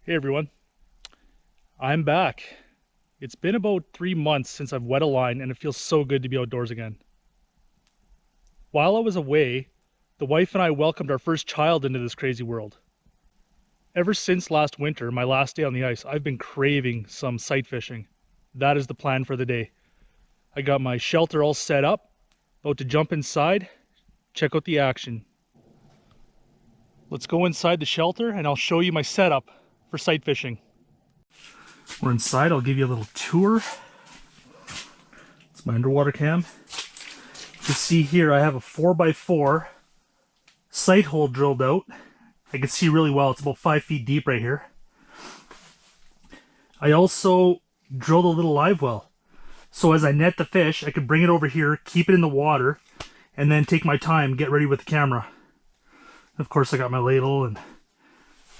Hey everyone, I'm back. It's been about 3 months since I've wet a line and it feels so good to be outdoors again. While I was away, the wife and I welcomed our first child into this crazy world. Ever since last winter, my last day on the ice, I've been craving some sight fishing. That is the plan for the day. I got my shelter all set up, about to jump inside, check out the action. Let's go inside the shelter and I'll show you my setup for sight fishing. We're inside, I'll give you a little tour. It's my underwater cam. You can see here I have a 4x4 sight hole drilled out. I can see really well, it's about 5 feet deep right here. I also drilled a little live well. So as I net the fish, I could bring it over here, keep it in the water, and then take my time, get ready with the camera. Of course I got my ladle and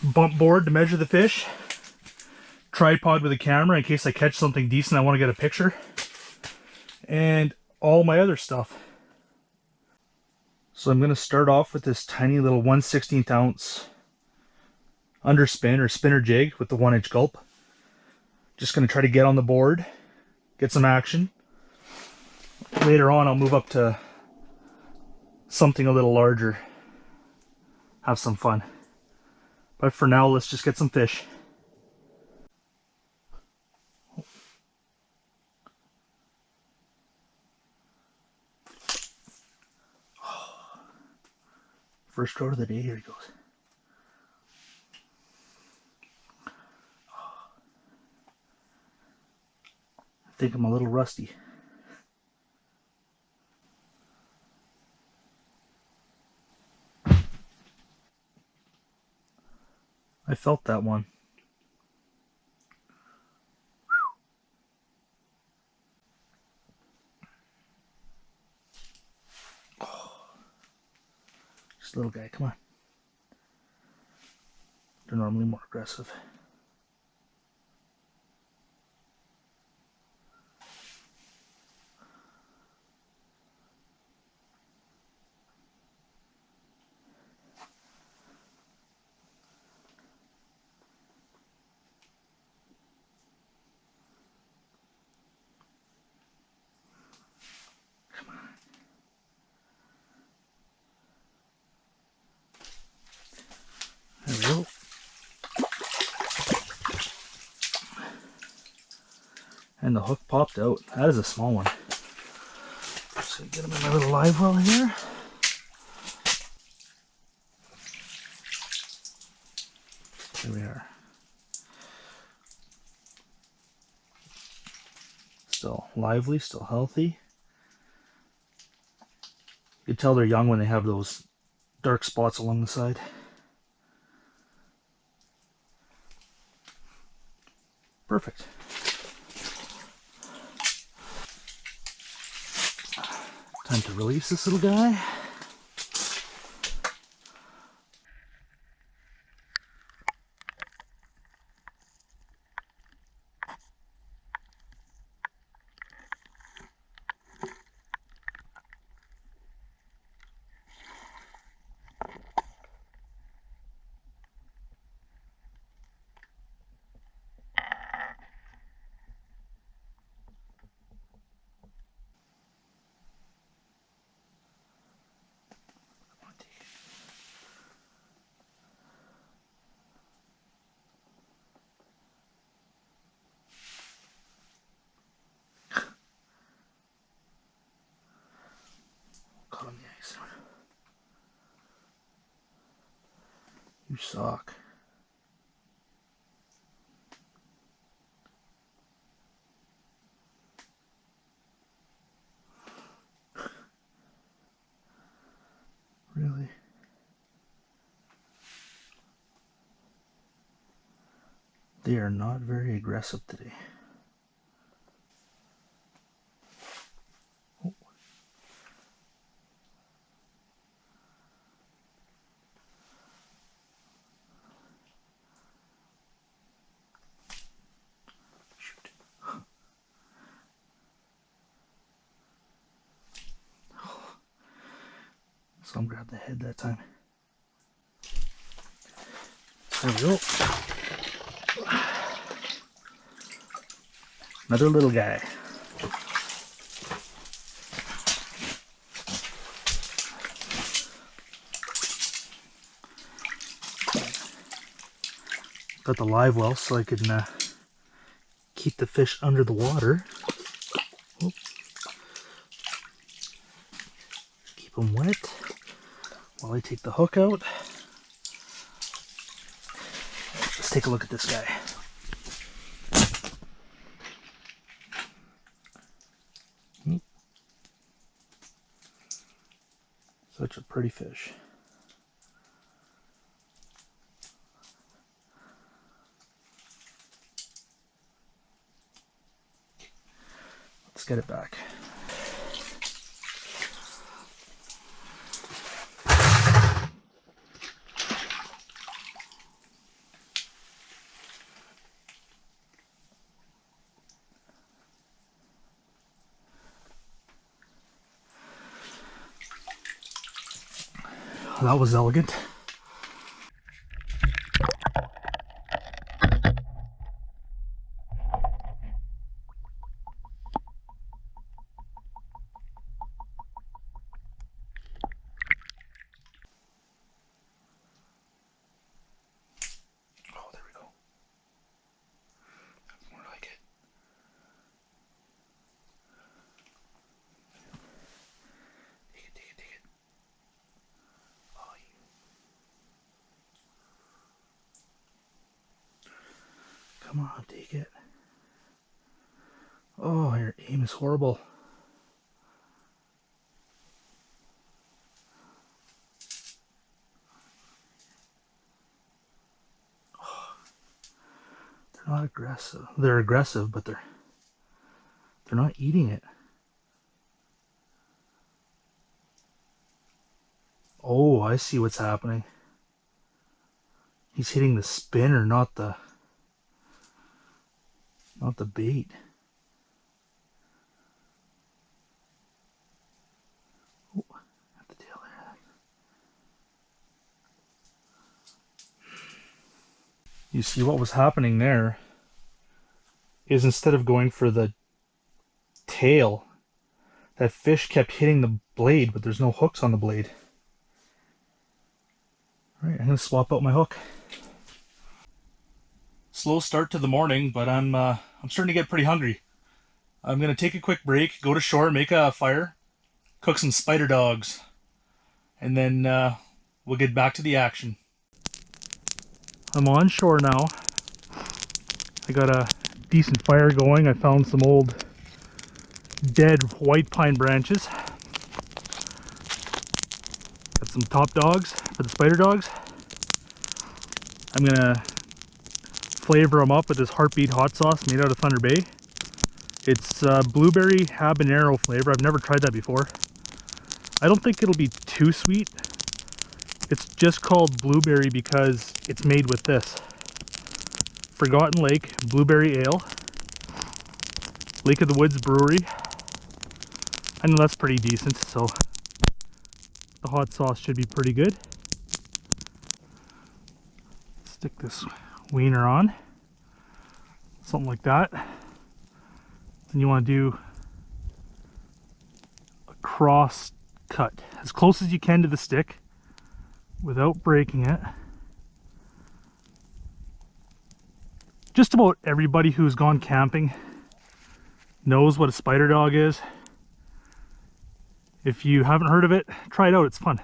bump board to measure the fish. Tripod with a camera in case I catch something decent I want to get a picture. And all my other stuff. So I'm going to start off with this tiny little 1/16 ounce underspin or spinner jig with the 1-inch gulp. Just going to try to get on the board, get some action. Later on I'll move up to something a little larger, have some fun. But for now, let's just get some fish. First throw of the day, here he goes. I think I'm a little rusty. I felt that one. Just a little guy, come on. They're normally more aggressive. There we go. And the hook popped out. That is a small one. Just gonna get him in my little live well here. There we are. Still lively, still healthy. You can tell they're young when they have those dark spots along the side. Perfect. Time to release this little guy. Caught on the ice. You suck. Really? They are not very aggressive today. Oh. Shoot. Some grabbed the head that time. There we go. Another little guy. Got the live well so I can keep the fish under the water. Oop. Keep them wet while I take the hook out. Let's take a look at this guy. Such a pretty fish. Let's get it back. That was elegant. Oh, there we go. That's more like it. Take it, take it, take it. Oh, come on, take it. Oh, your aim is horrible. Oh, they're not aggressive. They're aggressive, but they're not eating it. Oh, I see what's happening. He's hitting the spinner, not the bait. Oh, at the tail there. You see what was happening there is instead of going for the tail, that fish kept hitting the blade, but there's no hooks on the blade. All right, I'm gonna swap out my hook. Slow start to the morning, but I'm starting to get pretty hungry. I'm gonna take a quick break, go to shore, make a fire, cook some spider dogs, and then we'll get back to the action. I'm on shore now. I got a decent fire going. I found some old dead white pine branches. Got some top dogs for the spider dogs. I'm gonna flavor them up with this heartbeat hot sauce made out of Thunder Bay. It's blueberry habanero flavor. I've never tried that before. I don't think it'll be too sweet. It's just called blueberry because it's made with this. Forgotten Lake Blueberry Ale. Lake of the Woods Brewery. I know that's pretty decent, so the hot sauce should be pretty good. Stick this wiener on. Something like that. Then you want to do a cross cut as close as you can to the stick without breaking it. Just about everybody who's gone camping knows what a spider dog is. If you haven't heard of it, try it out, it's fun.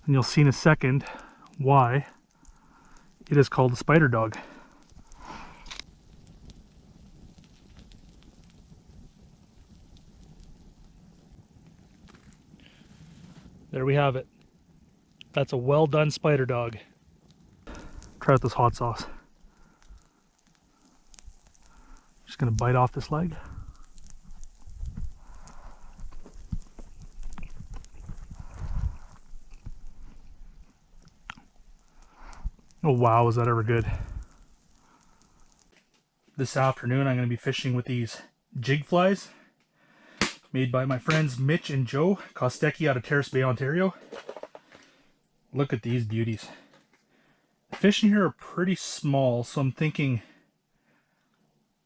And you'll see in a second why it is called a spider dog. There we have it. That's a well done spider dog. Try out this hot sauce. Just gonna bite off this leg. Oh wow, is that ever good. This afternoon I'm gonna be fishing with these jig flies made by my friends Mitch and Joe Kostecki out of Terrace Bay, Ontario. Look at these beauties. fish in here are pretty small, so I'm thinking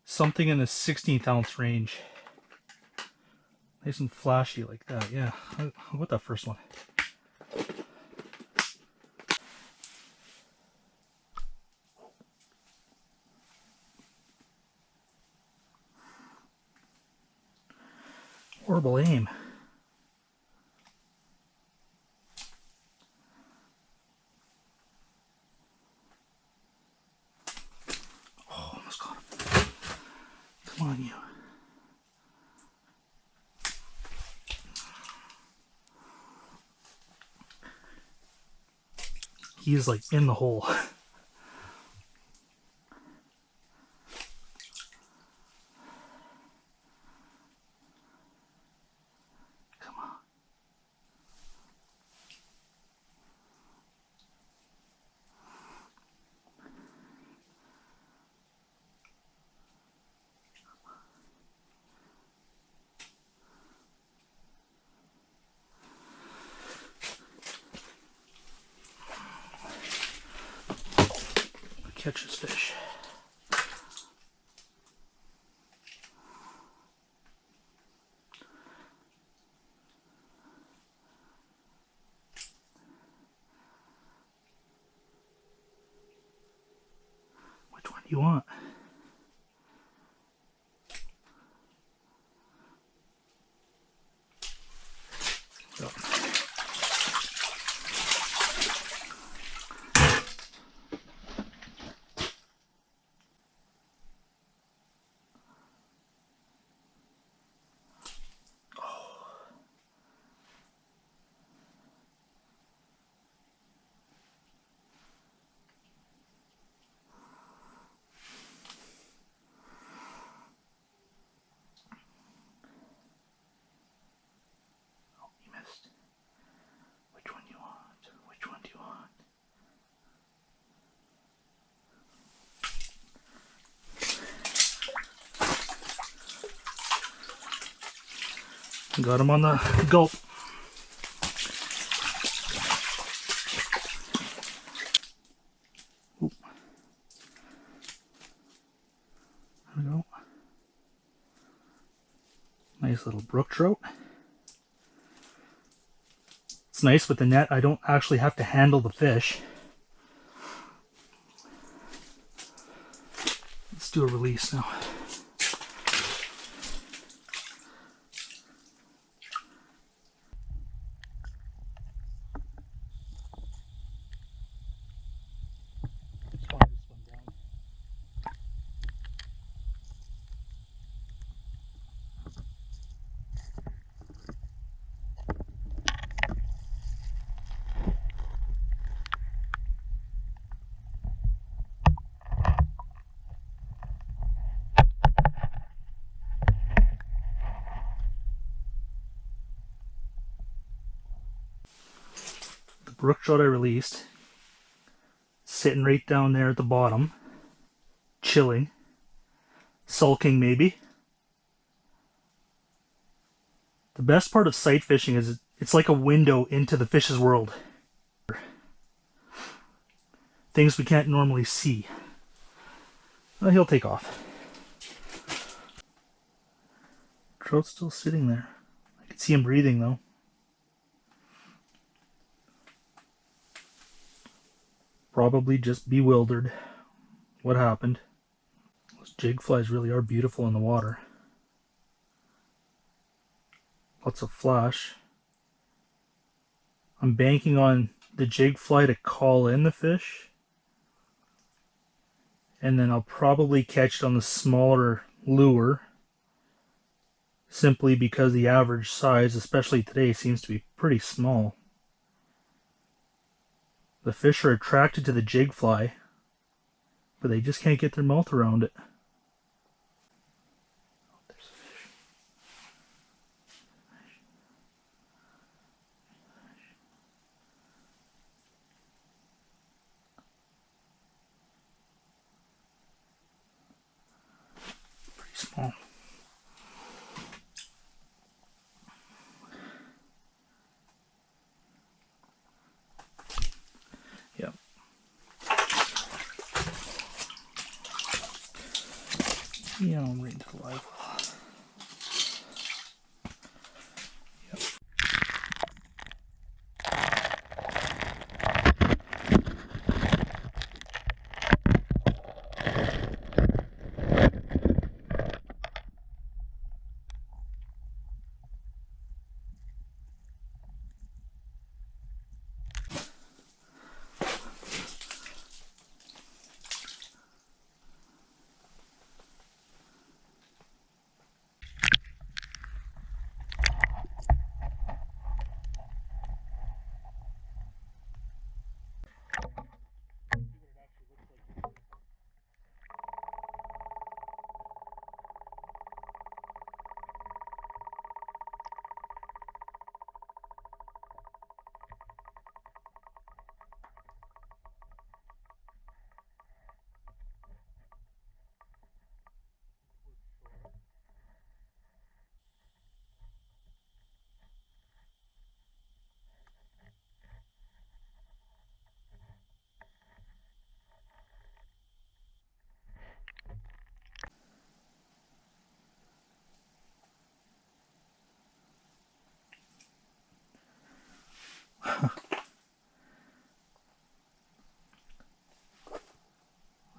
something in the 16th ounce range. Nice and flashy like that. Yeah, I'll go with that first one. Horrible aim. Oh, almost got him. Come on, you. He is like in the hole. Come on. Catch this fish. Which one do you want? Oh. You missed. Which one do you want? Which one do you want? Got him on the gulp. Oop. There we go. Nice little brook trout. It's nice with the net, I don't actually have to handle the fish. Let's do a release now. The brook trout I released, sitting right down there at the bottom, chilling, sulking maybe. The best part of sight fishing is it's like a window into the fish's world. Things we can't normally see. Well, he'll take off. Trout's still sitting there. I can see him breathing though. Probably just bewildered. What happened? Those jig flies really are beautiful in the water. Lots of flash. I'm banking on the jig fly to call in the fish. And then I'll probably catch it on the smaller lure. Simply because the average size, especially today, seems to be pretty small. The fish are attracted to the jig fly, but they just can't get their mouth around it. There's a fish. Pretty small. Yep. Yeah, I'm right into the live well. Yep.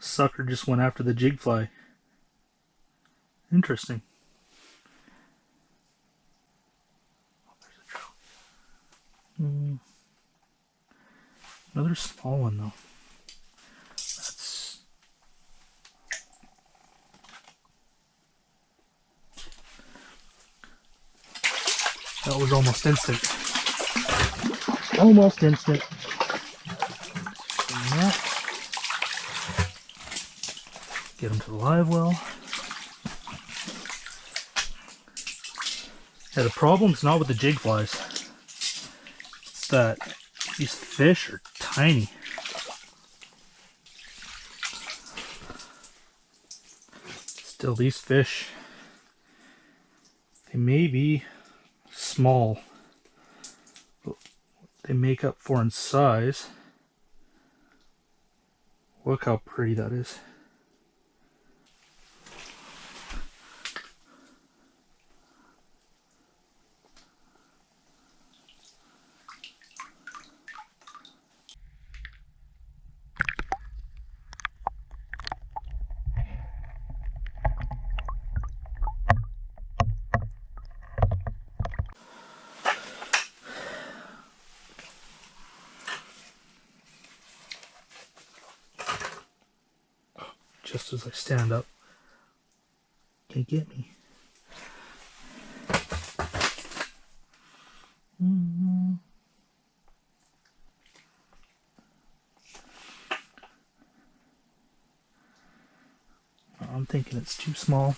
Sucker just went after the jig fly. Interesting. Oh, there's a trout. Another small one though. That was almost instant. Almost instant. Get him to the live well. Yeah, the problem's not with the jig flies. It's that these fish are tiny. Still, these fish, they may be small, but they make up for in size. Look how pretty that is. Just as I stand up, can't get me. I'm thinking it's too small.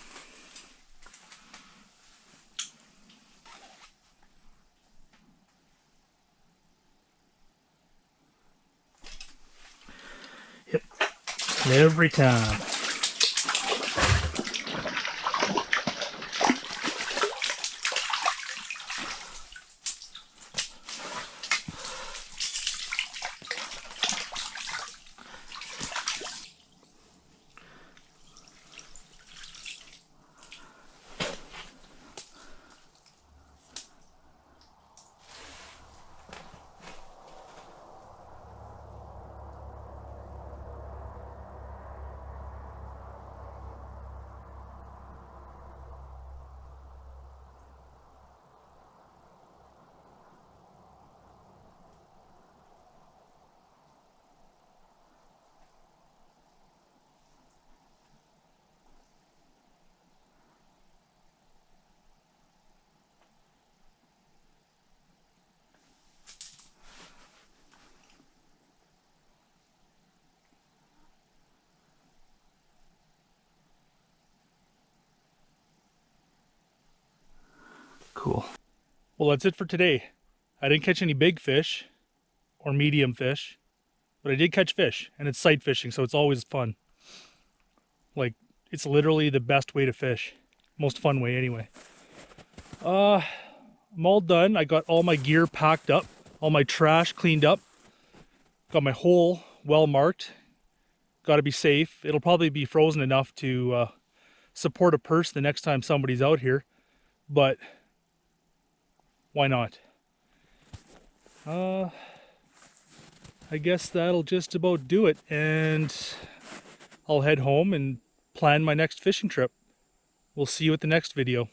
Yep, every time. Cool. Well, that's it for today. I didn't catch any big fish or medium fish, but I did catch fish, and it's sight fishing, so it's always fun. Like, it's literally the best way to fish. Most fun way anyway. I'm all done. I got all my gear packed up, all my trash cleaned up. Got my hole well marked. Got to be safe. It'll probably be frozen enough to support a purse the next time somebody's out here, but why not? I guess that'll just about do it, and I'll head home and plan my next fishing trip. We'll see you at the next video.